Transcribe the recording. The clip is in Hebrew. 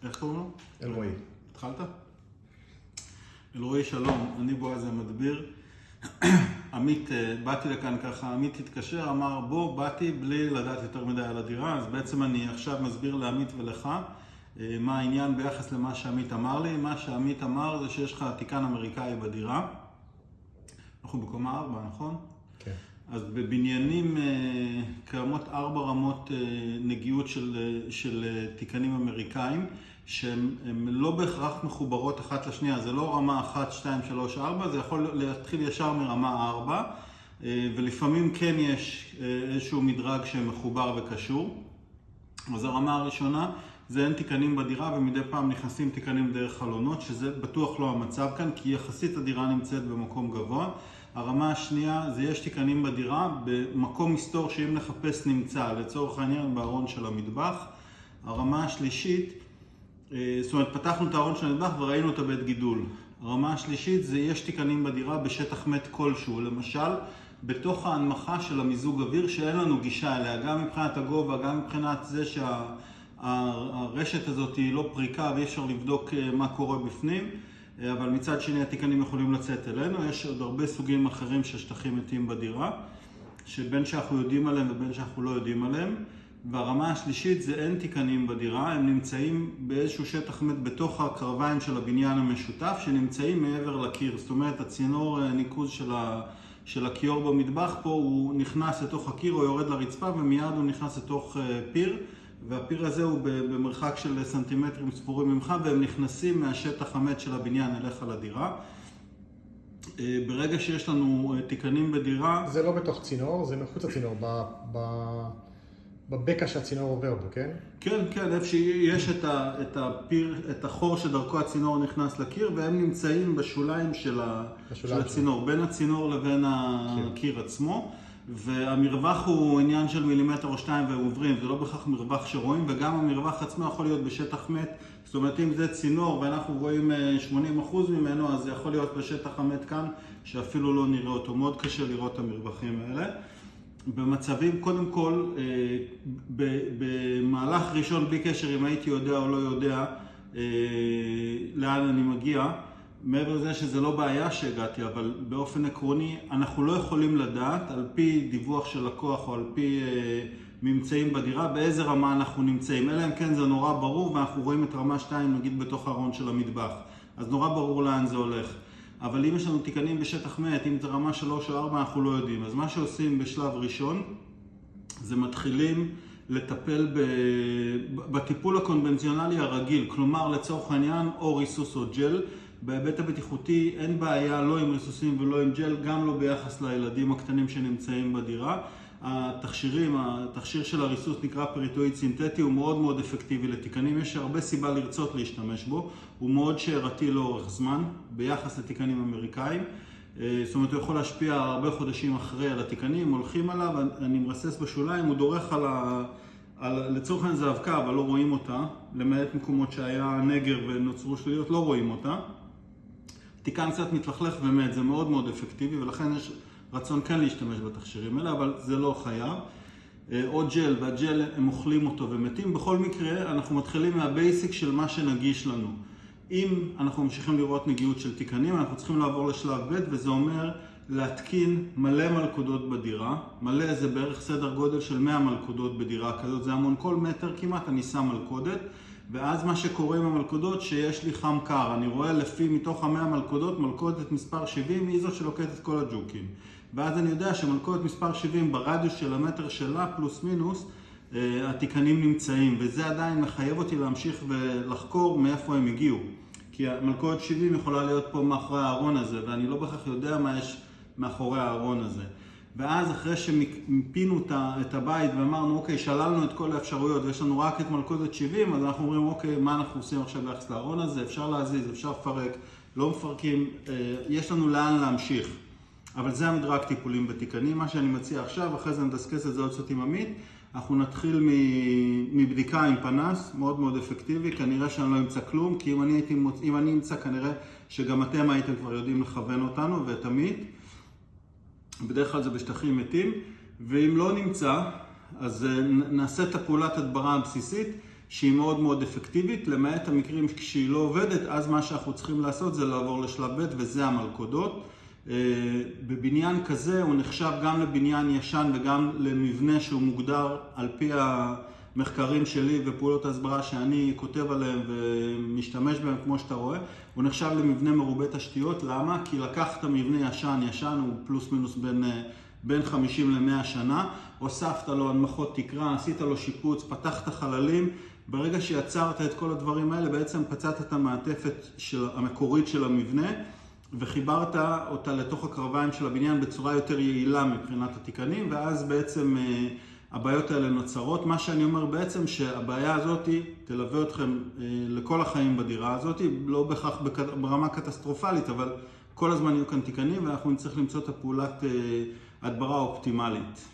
איך קוראים לו? אלרועי. התחלת? אלרועי, שלום, אני בועז המדביר. עמית, באתי לכאן ככה, עמית התקשר, אמר באתי בלי לדעת יותר מדי על הדירה, אז בעצם אני עכשיו מסביר לעמית ולך מה העניין ביחס למה שעמית אמר לי. מה שעמית אמר זה שיש לך תיקן אמריקאי בדירה. אנחנו בקומה 4, נכון? כן. אז בבניינים קיימות 4 רמות נגיעות של תיקנים אמריקאים, שהן לא בהכרח מחוברות אחת לשנייה. זה לא רמה 1, 2, 3, 4, זה יכול להתחיל ישר מרמה 4, ולפעמים כן יש איזשהו מדרג שמחובר וקשור. אז הרמה הראשונה זה אין תיקנים בדירה, ומדי פעם נכנסים תיקנים דרך חלונות, שזה בטוח לא המצב כאן, כי יחסית הדירה נמצאת במקום גבוה. הרמה השנייה זה יש תיקנים בדירה במקום מסתור שאם נחפש נמצא, לצורך העניין בארון של המטבח. הרמה השלישית, זאת אומרת פתחנו את הארון של המטבח וראינו את הבית גידול. הרמה השלישית זה יש תיקנים בדירה בשטח מת כלשהו, למשל בתוך ההנמכה של המיזוג אוויר שאין לנו גישה אליה, גם מבחינת הגובה, גם מבחינת זה שהרשת הזאת היא לא פריקה ואי אפשר לבדוק מה קורה בפנים. אבל מצד שני התיקנים יכולים לצאת אלינו. יש עוד הרבה סוגים אחרים של שטחים מתים בדירה, שבין שאנחנו יודעים עליהם ובין שאנחנו לא יודעים עליהם. והרמה השלישית זה אין תיקנים בדירה, הם נמצאים באיזשהו שטח מת בתוך הקרביים של הבניין המשותף, שנמצאים מעבר לקיר. זאת אומרת, הצינור ניקוז של הכיור במטבח פה, הוא נכנס לתוך הקיר או יורד לרצפה, ומיד הוא נכנס לתוך פיר. והפיר הזה הוא במרחק של סנטימטרים ספורים ממך, והם נכנסים מהשטח המת של הבניין אליך לדירה. ברגע שיש לנו תיקנים בדירה... זה לא בתוך צינור, זה מחוץ לצינור, בבקע שהצינור עובר בו, כן? כן, כן, איפה שיש את החור שדרכו הצינור נכנס לקיר, והם נמצאים בשוליים של הצינור, בין הצינור לבין הקיר עצמו. והמרווח הוא עניין של מילימטר או 2 והם עוברים, זה לא בכך מרווח שרואים, וגם המרווח עצמו יכול להיות בשטח מת. זאת אומרת, אם זה צינור ואנחנו רואים 80% ממנו, אז זה יכול להיות בשטח המת כאן, שאפילו לא נראה אותו. מאוד קשה לראות את המרווחים האלה. במצבים, קודם כל, במהלך ראשון, בלי קשר אם הייתי יודע או לא יודע לאן אני מגיע, מעבר לזה שזה לא בעיה שהגעתי, אבל באופן עקרוני אנחנו לא יכולים לדעת על פי דיווח של לקוח או על פי ממצאים בדירה באיזה רמה אנחנו נמצאים. אלא אם כן זה נורא ברור ואנחנו רואים את רמה 2 נגיד בתוך הארון של המטבח. אז נורא ברור לאן זה הולך. אבל אם יש לנו תיקנים בשטח מת, אם זה רמה 3 או 4 אנחנו לא יודעים. אז מה שעושים בשלב ראשון זה מתחילים לטפל בטיפול הקונבנציונלי הרגיל. כלומר לצורך העניין או ריסוס או ג'ל. בהיבט הבטיחותי אין בעיה לא עם ריסוסים ולא עם ג'ל, גם לא ביחס לילדים הקטנים שנמצאים בדירה. התכשיר של הריסוס נקרא פריטואיד סינתטי, הוא מאוד מאוד אפקטיבי לתיקנים, יש הרבה סיבה לרצות להשתמש בו, הוא מאוד שערתי לאורך זמן ביחס לתיקנים אמריקאים. זאת אומרת, הוא יכול להשפיע הרבה חודשים אחרי על התיקנים, הולכים עליו, אני מרסס בשוליים, הוא דורך לצורך העניין זה אבקה, אבל לא רואים אותה, למעט מקומות שהיה נגר ונוצרו שליליות, לא רואים אותה. תיקן קצת מתלכלך ומת, זה מאוד מאוד אפקטיבי, ולכן יש רצון כן להשתמש בתכשירים האלה, אבל זה לא חייב. או ג'ל, והג'ל הם אוכלים אותו ומתים. בכל מקרה, אנחנו מתחילים מהבייסיק של מה שנגיש לנו. אם אנחנו ממשיכים לראות נגיעות של תיקנים, אנחנו צריכים לעבור לשלב ב', וזה אומר להתקין מלא מלכודות בדירה. מלא זה בערך סדר גודל של 100 מלכודות בדירה כזאת, זה המון, כל מטר כמעט אני שם מלכודת. ואז מה שקורה עם המלכודות, שיש לי חם קר. אני רואה לפי מתוך ה-100 מלכודות, מלכודת מספר 70 היא זו שלוקטת כל הג'וקים. ואז אני יודע שמלכודת מספר 70 ברדיוס של המטר שלה פלוס מינוס, התיקנים נמצאים. וזה עדיין מחייב אותי להמשיך ולחקור מאיפה הם הגיעו. כי המלכודת 70 יכולה להיות פה מאחורי הארון הזה, ואני לא בכך יודע מה יש מאחורי הארון הזה. ואז אחרי שמיפינו את הבית ואמרנו, אוקיי, שללנו את כל האפשרויות ויש לנו רק את מלכודת 70, אז אנחנו אומרים, אוקיי, מה אנחנו עושים עכשיו ביחס לארון הזה? אפשר להזיז, אפשר לפרק, לא מפרקים, יש לנו לאן להמשיך. אבל זה המדרג טיפולים בתיקנים. מה שאני מציע עכשיו, אחרי זה נדסקס את זה עוד קצת עם עמית, אנחנו נתחיל מבדיקה עם פנס, מאוד מאוד אפקטיבי, כנראה שאני לא אמצא כלום, כי אם אני אמצא כנראה שגם אתם הייתם כבר יודעים לכוון אותנו ואת עמית. בדרך כלל זה בשטחים מתים, ואם לא נמצא, אז נעשה את הפעולת הדברה הבסיסית, שהיא מאוד מאוד אפקטיבית, למעט המקרים כשהיא לא עובדת, אז מה שאנחנו צריכים לעשות זה לעבור לשלב ב' וזה המלכודות. בבניין כזה הוא נחשב גם לבניין ישן וגם למבנה שהוא מוגדר על פי המחקרים שלי ופעולות ההסברה שאני כותב עליהם ומשתמש בהם כמו שאתה רואה. הוא נחשב למבנה מרובה תשתיות. למה? כי לקחת מבנה ישן, ישן הוא פלוס מינוס בין 50 ל-100 שנה, הוספת לו הנמכות תקרה, עשית לו שיפוץ, פתחת חללים. ברגע שיצרת את כל הדברים האלה, בעצם פצעת את המעטפת המקורית של המבנה, וחיברת אותה לתוך הקרביים של הבניין בצורה יותר יעילה מבחינת התיקנים, ואז בעצם הבעיות האלה נוצרות. מה שאני אומר בעצם שהבעיה הזאת תלווה אתכם לכל החיים בדירה הזאת, לא בהכרח ברמה קטסטרופלית, אבל כל הזמן יהיו כאן תיקנים, ואנחנו נצטרך למצוא את הפעולת הדברה האופטימלית.